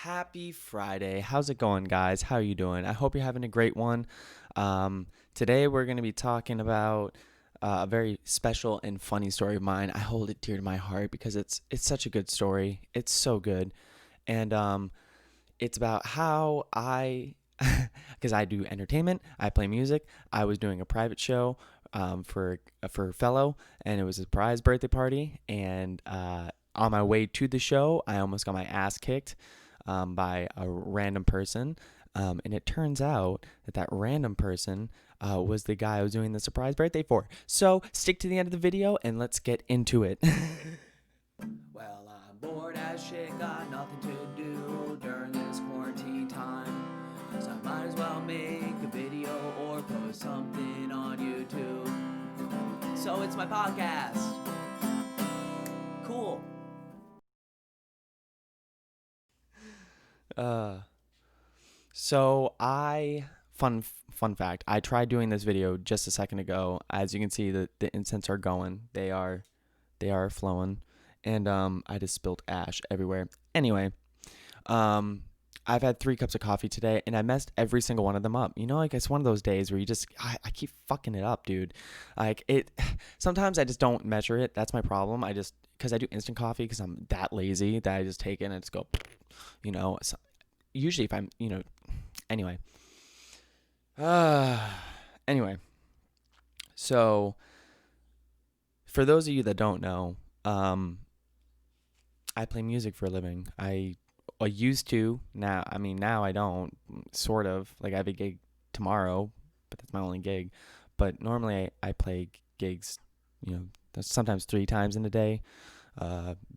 Happy Friday. How's it going, guys? How are you doing? I hope you're having a great one. Today we're going to be talking about a very special and funny story of mine. I hold it dear to my heart because it's such a good story. It's so good. And it's about how I because I do entertainment, I play music. I was doing a private show for a fellow, and it was a surprise birthday party. And on my way to the show, I almost got my ass kicked by a random person. And it turns out that random person was the guy I was doing the surprise birthday for. So stick to the end of the video and let's get into it. Well, I'm bored as shit, got nothing to do during this quarantine time. So I might as well make a video or post something on YouTube. So it's my podcast. Cool. Fun fact, I tried doing this video just a second ago. As you can see, the incense are going. They are flowing. And I just spilled ash everywhere. Anyway, I've had 3 cups of coffee today, and I messed every single one of them up. Like it's one of those days where I keep fucking it up, dude. Like sometimes I just don't measure it. That's my problem. Because I do instant coffee because I'm that lazy that I just take it and I just go, so, usually if I'm, anyway. Anyway, so for those of you that don't know, I play music for a living. I used to. Now I don't. Sort of. Like I have a gig tomorrow, but that's my only gig. But normally I play gigs, sometimes 3 times in a day,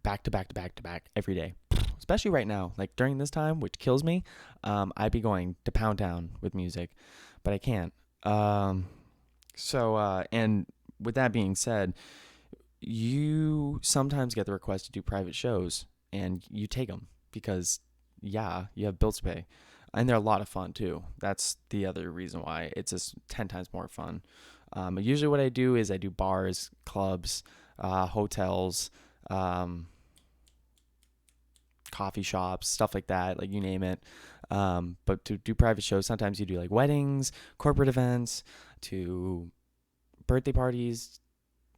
back to back to back to back every day. Especially right now, like during this time, which kills me. I'd be going to Pound Town with music, but I can't. And with that being said, you sometimes get the request to do private shows, and you take them because, yeah, you have bills to pay. And they're a lot of fun, too. That's the other reason why it's just 10 times more fun. Usually what I do is I do bars, clubs, hotels, coffee shops, stuff like that, like you name it. But to do private shows, sometimes you do like weddings, corporate events, to birthday parties.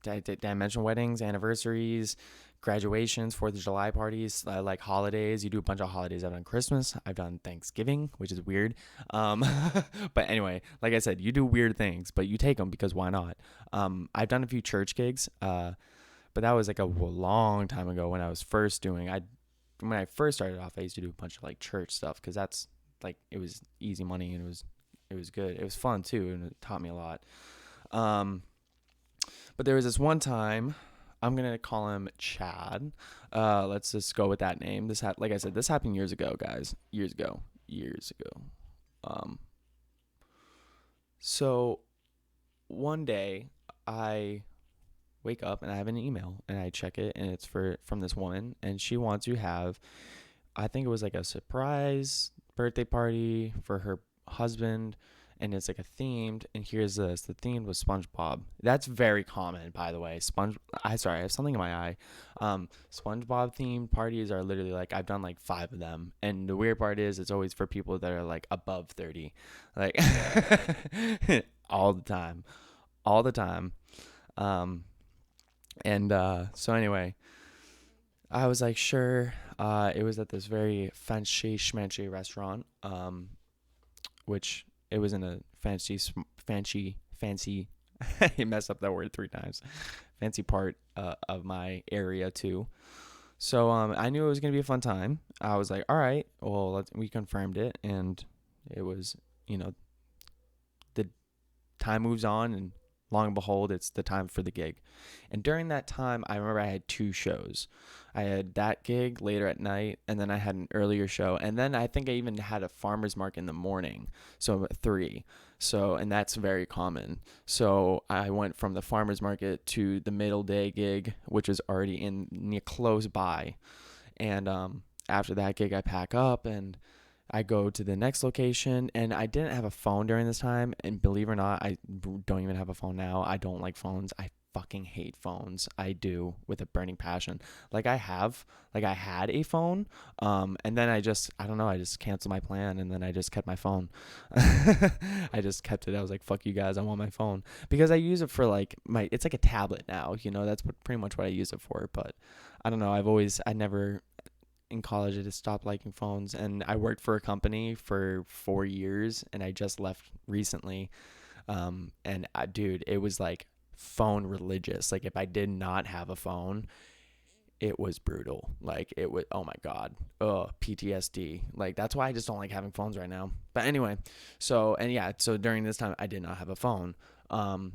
Did I mention weddings, anniversaries, graduations, 4th of July parties, like holidays? You do a bunch of holidays. I've done Christmas. I've done Thanksgiving, which is weird. But anyway, like I said, you do weird things, but you take them because why not? I've done a few church gigs, but that was like a long time ago when I was first doing. When I first started off, I used to do a bunch of like church stuff because that's like it was easy money and it was good. It was fun too, and it taught me a lot. But there was this one time, I'm gonna call him Chad. Let's just go with that name. Like I said, this happened years ago, guys. Years ago. So one day I wake up and I have an email and I check it, and it's from this woman, and she wants to have, I think it was like a surprise birthday party for her husband, and it's like a themed, and here's this. The theme was SpongeBob. That's very common, by the way. I have something in my eye. SpongeBob themed parties are literally like, I've done like 5 of them, and the weird part is it's always for people that are like above 30, like all the time. So anyway, I was like, sure. It was at this very fancy schmancy restaurant, which it was in a fancy, I messed up that word 3 times, fancy part of my area too. So I knew it was going to be a fun time. I was like, all right, well, we confirmed it, and it was, the time moves on, and long and behold, it's the time for the gig. And during that time, I remember I had 2 shows. I had that gig later at night, and then I had an earlier show. And then I think I even had a farmer's market in the morning, so 3. So, and that's very common. So I went from the farmer's market to the middle day gig, which was already close by. And after that gig, I pack up and I go to the next location, and I didn't have a phone during this time. And believe it or not, I don't even have a phone now. I don't like phones. I fucking hate phones. I do, with a burning passion. I had a phone, and then I don't know, I just canceled my plan, and then I just kept my phone. I just kept it. I was like, fuck you guys, I want my phone because I use it for like it's like a tablet now. That's pretty much what I use it for. But I don't know. I never in college I just stopped liking phones, and I worked for a company for 4 years, and I just left recently. And dude, it was like phone religious. Like if I did not have a phone, it was brutal. Like it was, oh my god, PTSD. Like that's why I just don't like having phones right now. But anyway, so during this time I did not have a phone. Um,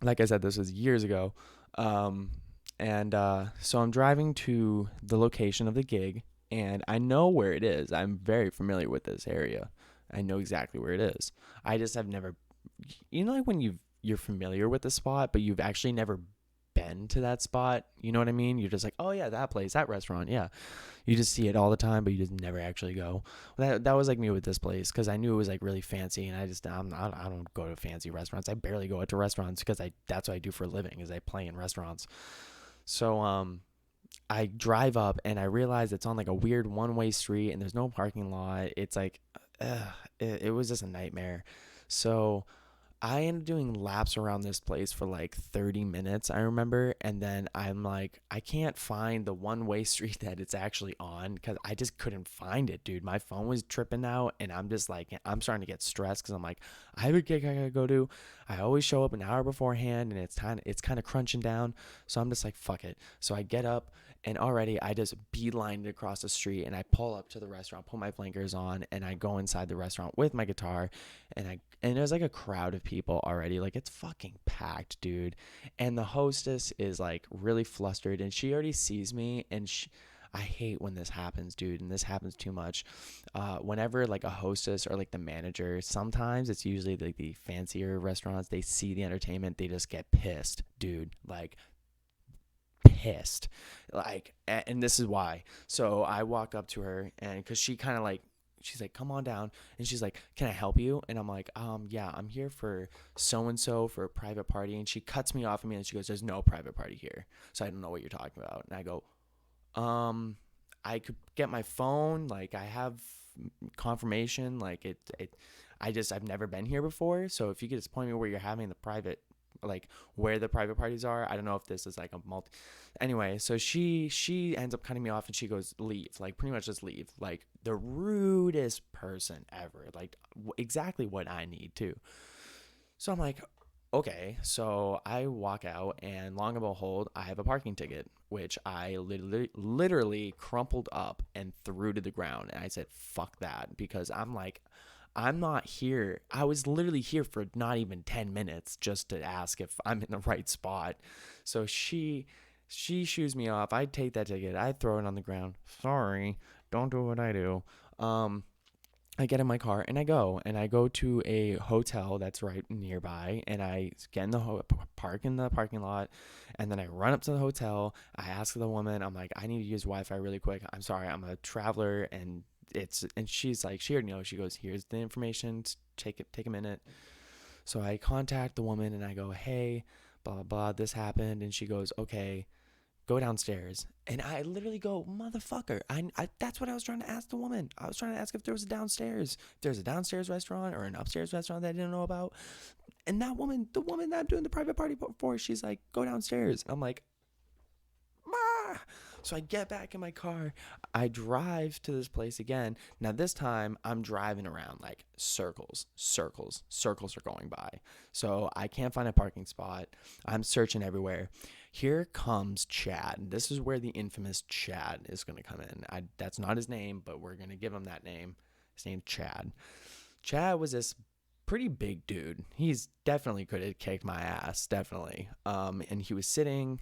like I said, this was years ago. Um, and so I'm driving to the location of the gig, and I know where it is. I'm very familiar with this area. I know exactly where it is. I just have never, like when you're familiar with the spot, but you've actually never been to that spot. You know what I mean? You're just like, oh yeah, that place, that restaurant, yeah. You just see it all the time, but you just never actually go. Well, that was like me with this place because I knew it was like really fancy, and I don't go to fancy restaurants. I barely go out to restaurants because I that's what I do for a living is I play in restaurants. So I drive up and I realize it's on like a weird one-way street and there's no parking lot. It's like, it was just a nightmare. So I ended up doing laps around this place for like 30 minutes, I remember. And then I'm like, I can't find the one way street that it's actually on because I just couldn't find it, dude. My phone was tripping out, and I'm just like, I'm starting to get stressed because I'm like, I have a gig I gotta go to. I always show up an hour beforehand, and it's kind of crunching down. So I'm just like, fuck it. So I get up, and already I just beeline it across the street, and I pull up to the restaurant, put my blinkers on, and I go inside the restaurant with my guitar, and there's like a crowd of people already. Like it's fucking packed, dude. And the hostess is like really flustered, and she already sees me, and I hate when this happens, dude, and this happens too much. Whenever like a hostess or like the manager, sometimes it's usually like the fancier restaurants, they see the entertainment, they just get pissed, dude. Like pissed. Like, and this is why. So I walk up to her, and because she kind of like, she's like, come on down, and she's like, can I help you? And I'm like, yeah, I'm here for so and so for a private party. And she cuts me off of me, and she goes, there's no private party here, so I don't know what you're talking about. And I go, I could get my phone, like I have confirmation, like I've never been here before, so if you could just point me where you're having the private, like where the private parties are. I don't know if this is like a multi. Anyway, so she ends up cutting me off, and she goes, leave, like pretty much just leave, like the rudest person ever, like exactly what I need too. So I'm like, okay. So I walk out, and long and behold, I have a parking ticket, which I literally crumpled up and threw to the ground. And I said, fuck that, because I'm like, I'm not here. I was literally here for not even 10 minutes just to ask if I'm in the right spot. So she shoos me off. I take that ticket. I throw it on the ground. Sorry, don't do what I do. Um, I get in my car, and I go to a hotel that's right nearby, and I get in the park in the parking lot, and then I run up to the hotel. I ask the woman, I'm like, I need to use Wi-Fi really quick. I'm sorry, I'm a traveler, and she's like, she already knows. She goes, here's the information. Take a minute. So I contact the woman, and I go, hey, blah blah blah, this happened, and she goes, okay, go downstairs. And I literally go, motherfucker, I that's what I was trying to ask the woman. I was trying to ask if there was a downstairs, if there's a downstairs restaurant or an upstairs restaurant that I didn't know about. And that woman, the woman that I'm doing the private party for, she's like, go downstairs. I'm like, ah. So I get back in my car. I drive to this place again. Now this time I'm driving around like circles are going by. So I can't find a parking spot. I'm searching everywhere. Here comes Chad. This is where the infamous Chad is going to come in. That's not his name, but we're going to give him that name. His name's Chad. Chad was this pretty big dude. He's definitely could have kicked my ass, definitely. And he was standing,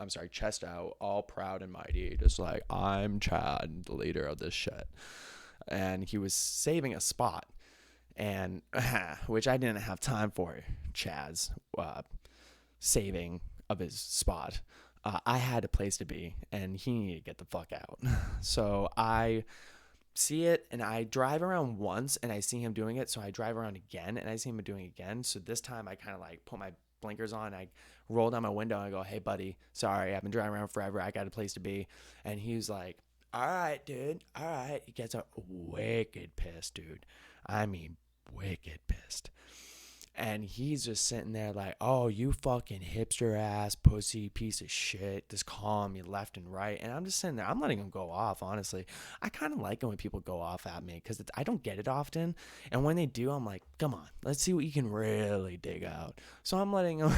I'm sorry, chest out, all proud and mighty, just like, I'm Chad, the leader of this shit. And he was saving a spot, and which I didn't have time for. Chad's saving of his spot. I had a place to be, and he needed to get the fuck out. So I see it, and I drive around once, and I see him doing it. So I drive around again, and I see him doing it again. So this time I kind of like put my blinkers on. I roll down my window and I go, "Hey, buddy, sorry, I've been driving around forever. I got a place to be." And he's like, "All right, dude, all right." He gets a wicked pissed, dude. I mean, wicked pissed. And he's just sitting there like, "Oh, you fucking hipster ass pussy piece of shit, just calling me left and right." And I'm just sitting there, I'm letting him go off, honestly. I kind of like it when people go off at me because I don't get it often. And when they do, I'm like, "Come on, let's see what you can really dig out." So I'm letting him,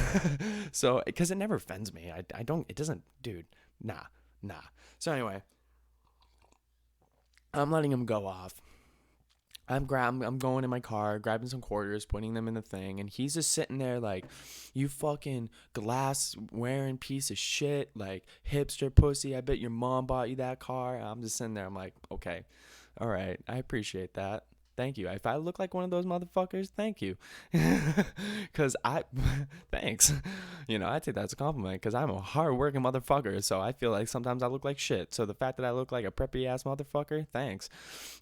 so, because it never offends me. I don't, it doesn't, dude, nah, nah. So anyway, I'm letting him go off. I'm going in my car, grabbing some quarters, putting them in the thing, and he's just sitting there like, "You fucking glass wearing piece of shit, like hipster pussy. I bet your mom bought you that car." I'm just sitting there. I'm like, "Okay, all right, I appreciate that. Thank you. If I look like one of those motherfuckers, thank you." Cause thanks. I take that as a compliment because I'm a hard-working motherfucker. So I feel like sometimes I look like shit. So the fact that I look like a preppy ass motherfucker, thanks.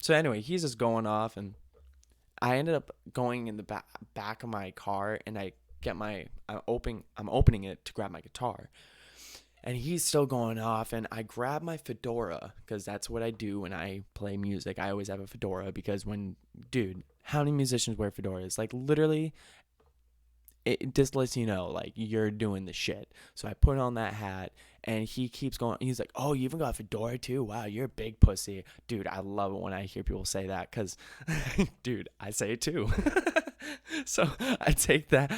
So anyway, he's just going off, and I ended up going in the back of my car, and I'm opening it to grab my guitar, and he's still going off, and I grab my fedora because that's what I do when I play music. I always have a fedora because dude, how many musicians wear fedoras? Like literally, it just lets you know like you're doing the shit. So I put on that hat, and he keeps going. He's like, "Oh, you even got a fedora too? Wow, you're a big pussy." Dude, I love it when I hear people say that because dude, I say it too. So I take that,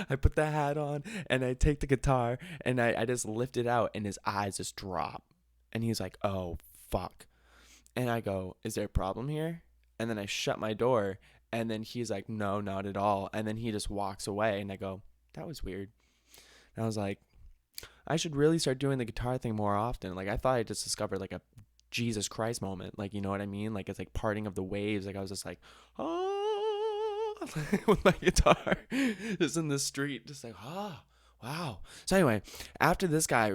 I put the hat on, and I take the guitar, and I just lift it out, and his eyes just drop, and he's like, "Oh fuck." And I go, "Is there a problem here?" And then I shut my door, and then he's like, "No, not at all." And then he just walks away, and I go, "That was weird." And I was like, I should really start doing the guitar thing more often. Like I thought I just discovered like a Jesus Christ moment. Like, you know what I mean? Like it's like parting of the waves. Like I was just like, "Oh," with my guitar just in the street, just like, "Oh, wow." So anyway, after this guy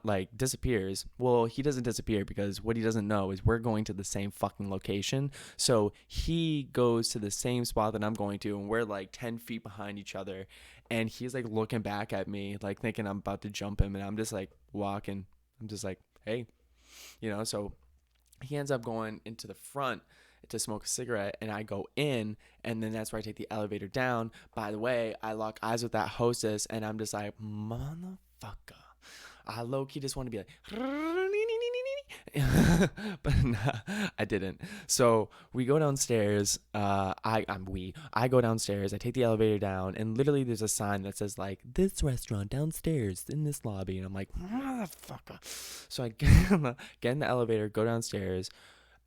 like disappears, well, he doesn't disappear because what he doesn't know is we're going to the same fucking location. So he goes to the same spot that I'm going to, and we're like 10 feet behind each other. And he's like looking back at me, like thinking I'm about to jump him. And I'm just like walking. I'm just like, "Hey," so he ends up going into the front to smoke a cigarette, and I go in, and then that's where I take the elevator down. By the way, I lock eyes with that hostess, and I'm just like, "Motherfucker." I low-key just want to be like, but nah, I didn't. So we go downstairs. I go downstairs. I take the elevator down, and literally there's a sign that says like, "This restaurant downstairs in this lobby," and I'm like, "Motherfucker." So I get in the elevator, go downstairs.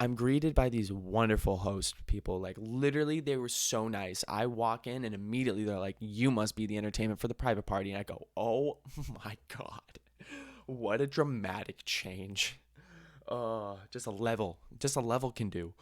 I'm greeted by these wonderful host people. Like literally, they were so nice. I walk in, and immediately they're like, "You must be the entertainment for the private party." And I go, "Oh my god, what a dramatic change." Just a level can do.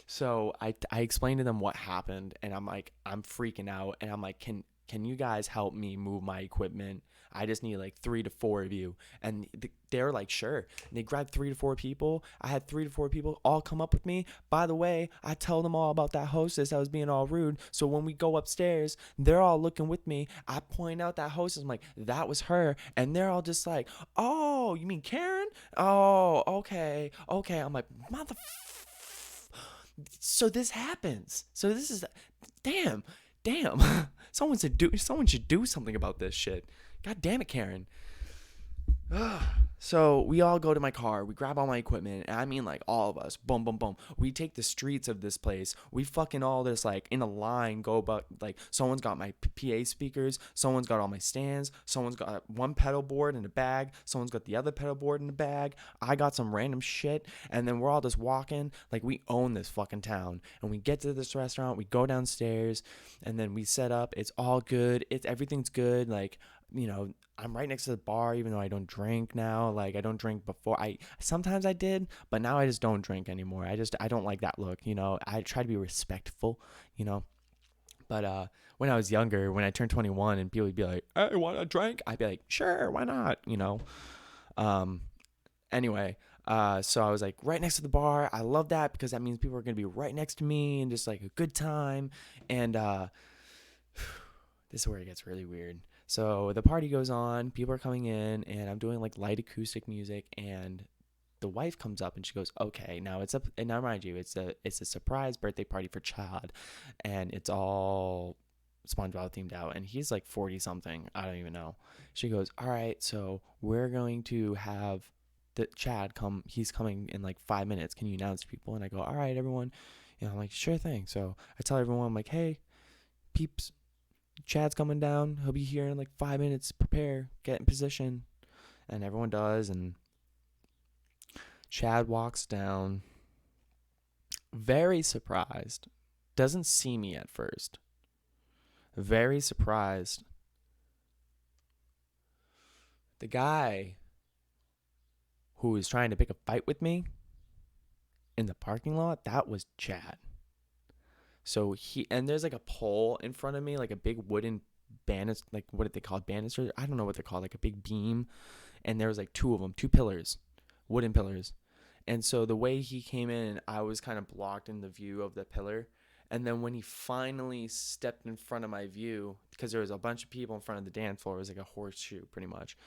So I explained to them what happened, and I'm like, I'm freaking out, and I'm like, can you guys help me move my equipment? I just need like 3 to 4 of you. And they're like, "Sure." And they grabbed 3 to 4 people. I had 3 to 4 people all come up with me. By the way, I tell them all about that hostess that was being all rude. So when we go upstairs, they're all looking with me. I point out that hostess. I'm like, "That was her." And they're all just like, "Oh, you mean Karen? Oh, okay, okay." I'm like, "Mother." So this happens. So this is, damn, damn. Someone should do something about this shit. God damn it, Karen. So we all go to my car. We grab all my equipment, and I mean like all of us. Boom, boom, boom. We take the streets of this place. We fucking all this like in a line go about like someone's got my PA speakers. Someone's got all my stands. Someone's got one pedal board in a bag. Someone's got the other pedal board in a bag. I got some random shit, and then we're all just walking like we own this fucking town. And we get to this restaurant. We go downstairs, and then we set up. It's all good. Everything's good. Like, I'm right next to the bar, even though I don't drink now. Like I don't drink before. Sometimes I did, but now I just don't drink anymore. I don't like that look. I try to be respectful. But when I was younger, when I turned 21, and people would be like, "Hey, want a drink?" I'd be like, "Sure, why not?" Um. Anyway, so I was like right next to the bar. I love that because that means people are gonna be right next to me and just like a good time. And this is where it gets really weird. So the party goes on, people are coming in, and I'm doing like light acoustic music, and the wife comes up and she goes, "Okay, now it's up." And now, mind you, it's a surprise birthday party for Chad, and it's all SpongeBob themed out, and he's like 40 something. I don't even know. She goes, "All right, so we're going to have the Chad come. He's coming in like 5 minutes. Can you announce to people?" And I go, "All right, everyone." I'm like, "Sure thing." So I tell everyone, I'm like, "Hey, peeps, Chad's coming down. He'll be here in like 5 minutes. Prepare, get in position." And everyone does, and Chad walks down, very surprised. Doesn't see me at first. Very surprised. The guy who was trying to pick a fight with me in the parking lot, that was Chad. So and there's like a pole in front of me, like a big wooden banister, like what did they call it? Banister? I don't know what they're called, like a big beam. And there was like two of them, two pillars, wooden pillars. And so the way he came in, I was kind of blocked in the view of the pillar. And then when he finally stepped in front of my view, because there was a bunch of people in front of the dance floor, it was like a horseshoe pretty much.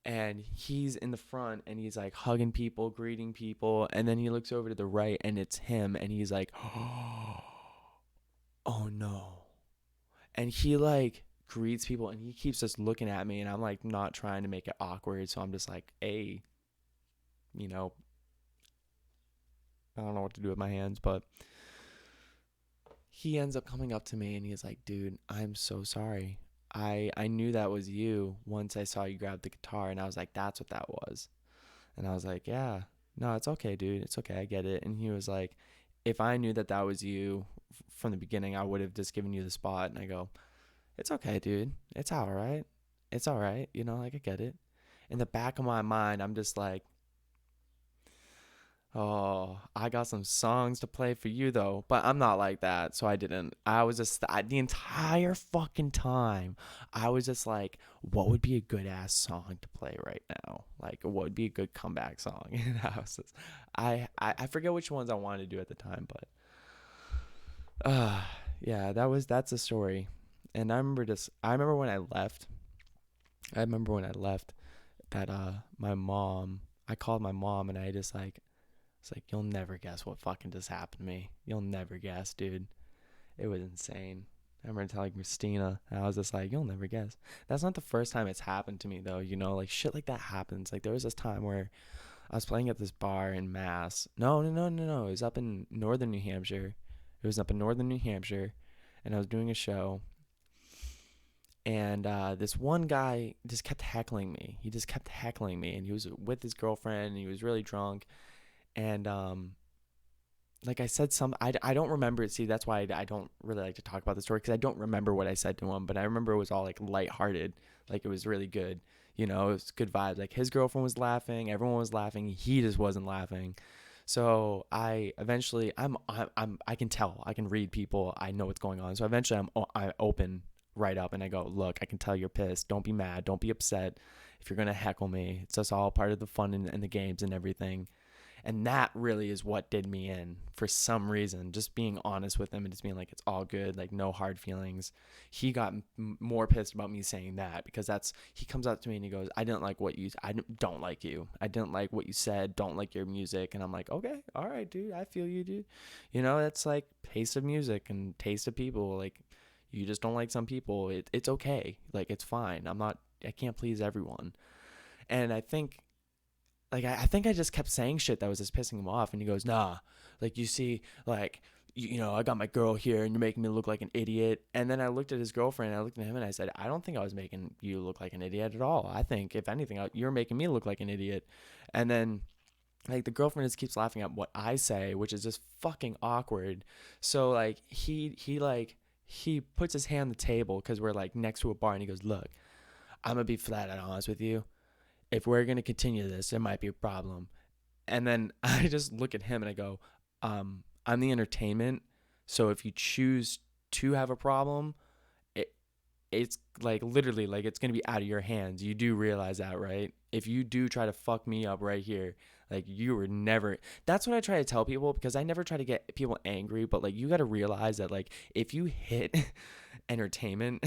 And he's in the front and he's like hugging people, greeting people. And then he looks over to the right and it's him. And he's like, "Oh no." And he like greets people and he keeps just looking at me. And I'm like not trying to make it awkward. So I'm just like, "Hey, you know, I don't know what to do with my hands." But he ends up coming up to me and he's like, "Dude, I'm so sorry. I knew that was you once I saw you grab the guitar." And I was like, "That's what that was." And I was like, "Yeah, no, it's okay, dude. It's okay. I get it." And he was like, "If I knew that that was you from the beginning, I would have just given you the spot." And I go, "It's okay, dude. It's all right. It's all right. Like I get it." In the back of my mind, I'm just like, "Oh, I got some songs to play for you though." But I'm not like that, so I didn't. I was just the entire fucking time I was just like, what would be a good ass song to play right now? Like what would be a good comeback song? And I forget which ones I wanted to do at the time, but uh yeah, that's a story. And I remember when I left. I remember when I left that my mom I called my mom and I just like it's like, "You'll never guess what fucking just happened to me. You'll never guess, dude." It was insane. I remember telling Christina, and I was just like, "You'll never guess." That's not the first time it's happened to me, though. Like shit like that happens. Like there was this time where I was playing at this bar in Mass. No, no, no, no, no. It was up in northern New Hampshire. It was up in northern New Hampshire, and I was doing a show. And this one guy just kept heckling me. He just kept heckling me, and he was with his girlfriend, and he was really drunk. And like I said, I don't remember it. See, that's why I don't really like to talk about the story because I don't remember what I said to him. But I remember it was all like lighthearted, like it was really good. It was good vibes. Like his girlfriend was laughing, everyone was laughing. He just wasn't laughing. So I eventually I can tell, I can read people, I know what's going on. So eventually I open right up and I go, "Look, I can tell you're pissed. Don't be mad. Don't be upset. If you're gonna heckle me, it's just all part of the fun and the games and everything." And that really is what did me in for some reason. Just being honest with him and just being like, "It's all good, like no hard feelings." He got more pissed about me saying that because he comes up to me and he goes, I don't like you. I didn't like what you said. Don't like your music." And I'm like, "Okay, all right, dude. I feel you, dude." It's like taste of music and taste of people. Like you just don't like some people. It's okay. Like it's fine. I can't please everyone. And I think I think I just kept saying shit that was just pissing him off, and he goes, "Nah, like you see, like I got my girl here, and you're making me look like an idiot." And then I looked at his girlfriend, and I looked at him, and I said, "I don't think I was making you look like an idiot at all. I think if anything, you're making me look like an idiot." And then like the girlfriend just keeps laughing at what I say, which is just fucking awkward. So like he puts his hand on the table because we're like next to a bar, and he goes, "Look, I'm gonna be flat out honest with you. If we're going to continue this, there might be a problem." And then I just look at him and I go, "I'm the entertainment. So if you choose to have a problem, it's like literally like it's going to be out of your hands. You do realize that, right? If you do try to fuck me up right here, like you were never." That's what I try to tell people because I never try to get people angry, but like you got to realize that like if you hit entertainment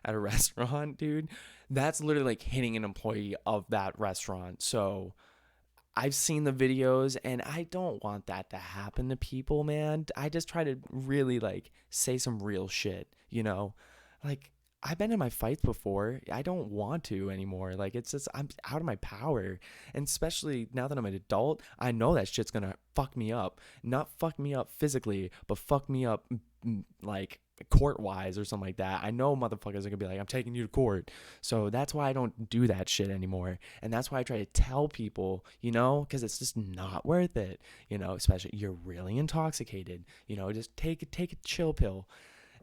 at a restaurant, dude, that's literally like hitting an employee of that restaurant. So I've seen the videos and I don't want that to happen to people, man. I just try to really like say some real shit, you know? Like I've been in my fights before. I don't want to anymore. Like it's just I'm out of my power. And especially now that I'm an adult, I know that shit's going to fuck me up. Not fuck me up physically, but fuck me up like court wise or something like that. I know motherfuckers are gonna be like, I'm taking you to court. So that's why I don't do that shit anymore. And that's why I try to tell people, you know, because it's just not worth it. You know, especially you're really intoxicated. You know, just take a chill pill.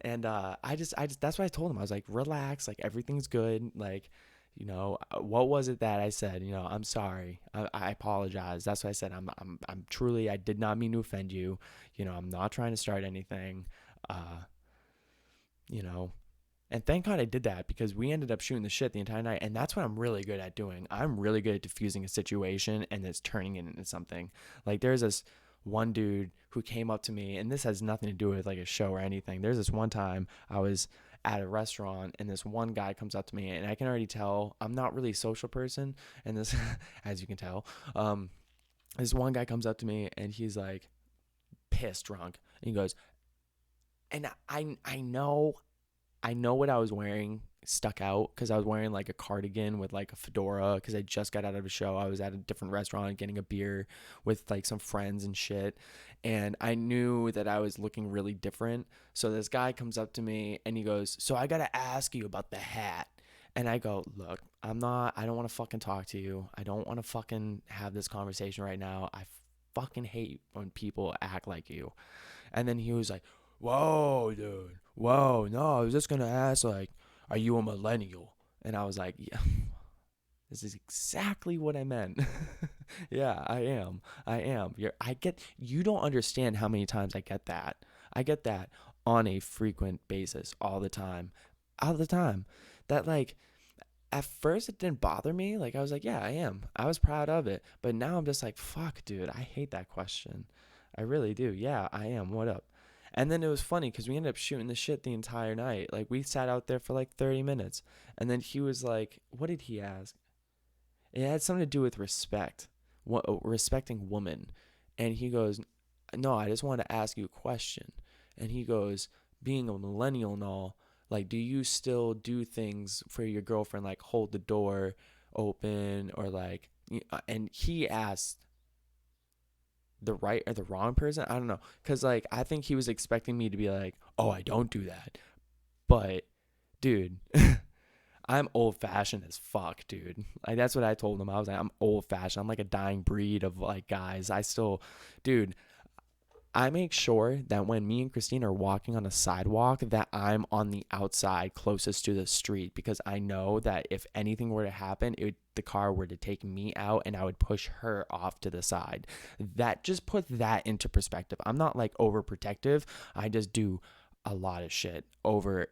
And I just that's what I told him. I was like, relax, like everything's good. Like, you know, what was it that I said? You know, I'm sorry. I apologize. That's what I said. I'm truly, I did not mean to offend you. You know, I'm not trying to start anything. Uh, you know, and thank God I did that because we ended up shooting the shit the entire night. And that's what I'm really good at doing. I'm really good at diffusing a situation and it's turning it into something. Like there's this one dude who came up to me, and this has nothing to do with like a show or anything. There's this one time I was at a restaurant and this one guy comes up to me, and I can already tell I'm not really a social person. And this, as you can tell, this one guy comes up to me and he's like pissed drunk. And he goes, and I know what I was wearing stuck out because I was wearing like a cardigan with like a fedora because I just got out of a show. I was at a different restaurant getting a beer with like some friends and shit. And I knew that I was looking really different. So this guy comes up to me and he goes, so I got to ask you about the hat. And I go, look, I don't want to fucking talk to you. I don't want to fucking have this conversation right now. I fucking hate when people act like you. And then he was like, whoa, dude, whoa, no, I was just gonna ask, like, are you a millennial? And I was like, yeah, this is exactly what I meant. Yeah, I am. You don't understand how many times I get that. I get that on a frequent basis all the time. All the time. That, like, at first it didn't bother me. Like, I was like, yeah, I am. I was proud of it. But now I'm just like, fuck, dude, I hate that question. I really do. Yeah, I am. What up? And then it was funny because we ended up shooting the shit the entire night. Like, we sat out there for like 30 minutes. And then he was like, what did he ask? It had something to do with respect, respecting women. And he goes, no, I just want to ask you a question. And he goes, being a millennial and all, like, do you still do things for your girlfriend, like hold the door open or like, and he asked the right or the wrong person. I don't know. Cause like, I think he was expecting me to be like, oh, I don't do that. But dude, I'm old fashioned as fuck, dude. Like that's what I told him. I was like, I'm old fashioned. I'm like a dying breed of like guys. Dude, I make sure that when me and Christine are walking on a sidewalk, that I'm on the outside closest to the street because I know that if anything were to happen, the car were to take me out and I would push her off to the side. That just put that into perspective. I'm not like overprotective. I just do a lot of shit over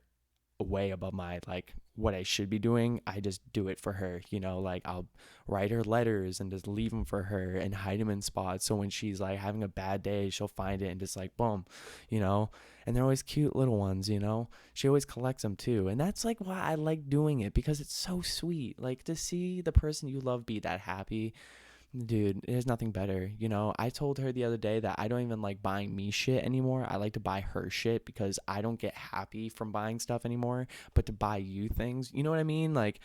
way above my like what I should be doing. I just do it for her, you know, like I'll write her letters and just leave them for her and hide them in spots so when she's like having a bad day she'll find it and just like boom, you know. And they're always cute little ones, you know. She always collects them too, and that's like why I like doing it because it's so sweet, like to see the person you love be that happy. Dude, there's nothing better. You know, I told her the other day that I don't even like buying me shit anymore. I like to buy her shit because I don't get happy from buying stuff anymore. But to buy you things, you know what I mean? Like,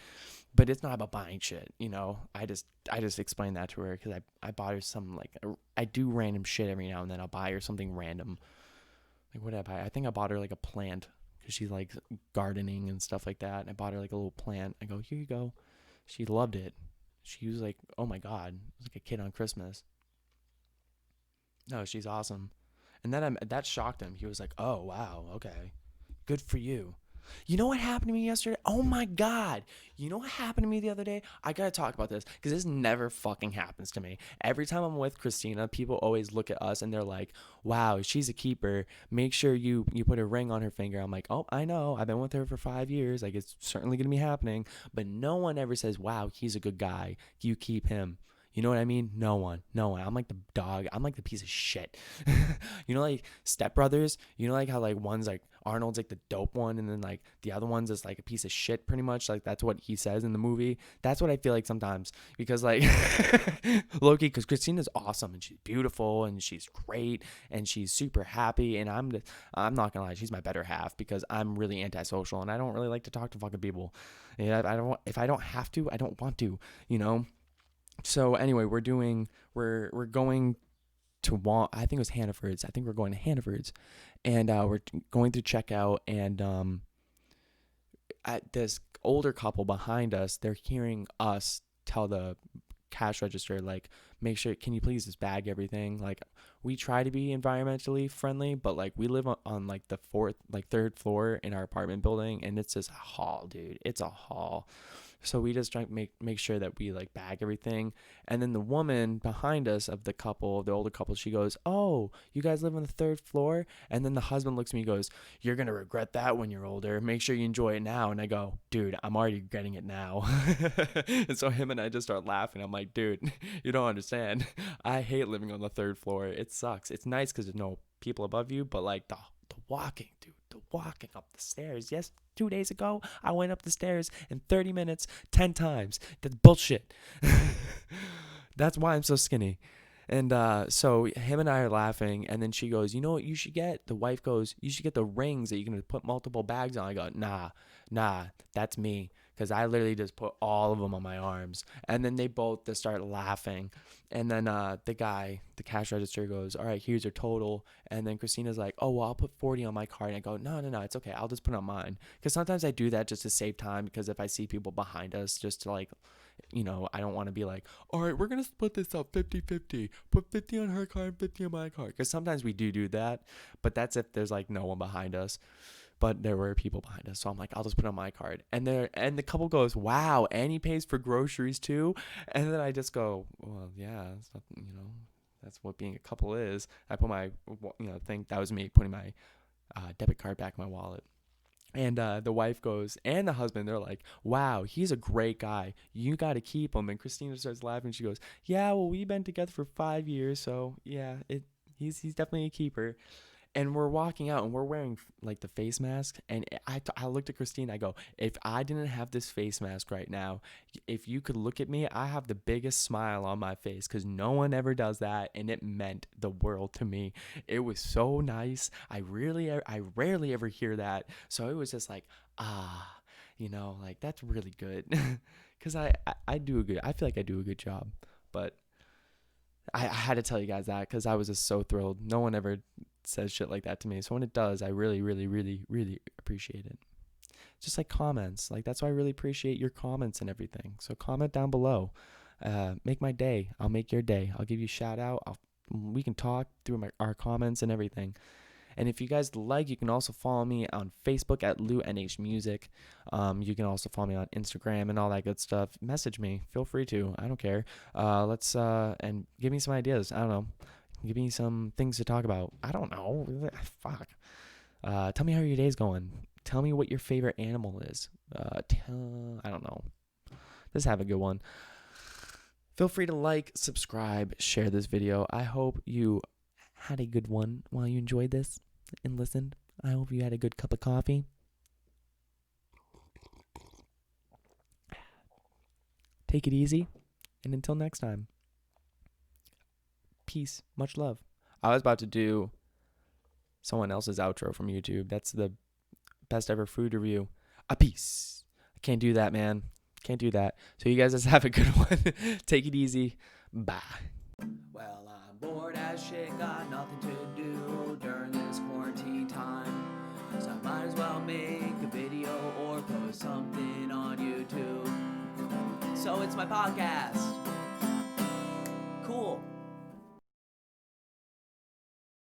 but it's not about buying shit, you know? I just explained that to her because I bought her some, like, I do random shit every now and then. I'll buy her something random. Like, what did I buy? I think I bought her, like, a plant because she likes gardening and stuff like that. And I bought her, like, a little plant. I go, here you go. She loved it. She was like, oh my God, it was like a kid on Christmas. No, she's awesome. And then that shocked him. He was like, oh, wow, okay. Good for you. You know what happened to me yesterday? Oh my God. You know what happened to me the other day? I gotta talk about this because this never fucking happens to me. Every time I'm with Christina, people always look at us and they're like, wow, she's a keeper. Make sure you put a ring on her finger. I'm like, oh, I know. I've been with her for 5 years. Like, it's certainly gonna be happening. But no one ever says, wow, he's a good guy. You keep him. You know what I mean? No one. I'm like the dog. I'm like the piece of shit. Like Step Brothers. Like how like one's like Arnold's like the dope one, and then like the other one's is like a piece of shit, pretty much. Like that's what he says in the movie. That's what I feel like sometimes, because like Loki, because Christina's awesome and she's beautiful and she's great and she's super happy, and I'm not gonna lie, she's my better half, because I'm really antisocial and I don't really like to talk to fucking people. Yeah, I don't. If I don't have to, I don't want to. So anyway, we're going to I think it was Hannaford's. I think we're going to Hannaford's, and we're going through checkout, and at this older couple behind us, they're hearing us tell the cash register, like, make sure, can you please just bag everything? Like, we try to be environmentally friendly, but like we live on like the third floor in our apartment building, and it's just a hall, dude. It's a hall. So we just try to make sure that we like bag everything. And then the woman behind us of the older couple, she goes, "Oh, you guys live on the third floor?" And then the husband looks at me and goes, "You're going to regret that when you're older. Make sure you enjoy it now." And I go, "Dude, I'm already regretting it now." And so him and I just start laughing. I'm like, "Dude, you don't understand. I hate living on the third floor. It sucks. It's nice because there's no people above you, but like the walking, dude, the walking up the stairs. Yes, 2 days ago, I went up the stairs in 30 minutes, 10 times. That's bullshit. That's why I'm so skinny. And so him and I are laughing, and then she goes, "You know what you should get?" The wife goes, "You should get the rings that you can put multiple bags on." I go, nah, that's me. Because I literally just put all of them on my arms. And then they both just start laughing. And then the cash register goes, "All right, here's your total." And then Christina's like, "Oh, well, I'll put 40 on my card." And I go, no, it's okay. I'll just put it on mine. Because sometimes I do that just to save time. Because if I see people behind us, just to like, I don't want to be like, "All right, we're going to split this up 50-50. Put 50 on her card, 50 on my card." Because sometimes we do that. But that's if there's like no one behind us. But there were people behind us, so I'm like, I'll just put it on my card. And the couple goes, "Wow, and he pays for groceries too?" And then I just go, "Well, yeah, that's not, that's what being a couple is." I put my, thing. That was me putting my debit card back in my wallet. And the wife goes, and the husband, they're like, "Wow, he's a great guy. You got to keep him." And Christina starts laughing. She goes, "Yeah, well, we've been together for 5 years, so yeah, he's definitely a keeper." And we're walking out and we're wearing like the face mask. And I looked at Christine. I go, "If I didn't have this face mask right now, if you could look at me, I have the biggest smile on my face, because no one ever does that." And it meant the world to me. It was so nice. I rarely ever hear that. So it was just like, like that's really good. Because I do I feel like I do a good job. But I had to tell you guys that because I was just so thrilled. No one ever says shit like that to me. So when it does, I really, really, really, really appreciate it. Just like comments. Like, that's why I really appreciate your comments and everything. So comment down below. Make my day. I'll make your day. I'll give you a shout out. We can talk through our comments and everything. And if you guys like, you can also follow me on Facebook at LouNHMusic. You can also follow me on Instagram and all that good stuff. Message me. Feel free to. I don't care. Let's and give me some ideas. I don't know. Give me some things to talk about. I don't know. Fuck. Tell me how your day's going. Tell me what your favorite animal is. I don't know. Just have a good one. Feel free to like, subscribe, share this video. I hope you had a good one while you enjoyed this and listened. I hope you had a good cup of coffee. Take it easy, and until next time, peace, much love. I was about to do someone else's outro from YouTube. That's the best ever food review. A peace. I can't do that, man. Can't do that. So you guys just have a good one. Take it easy. Bye. Well, I'm bored as shit, got nothing to do during this quarantine time. So I might as well make a video or post something on YouTube. So it's my podcast.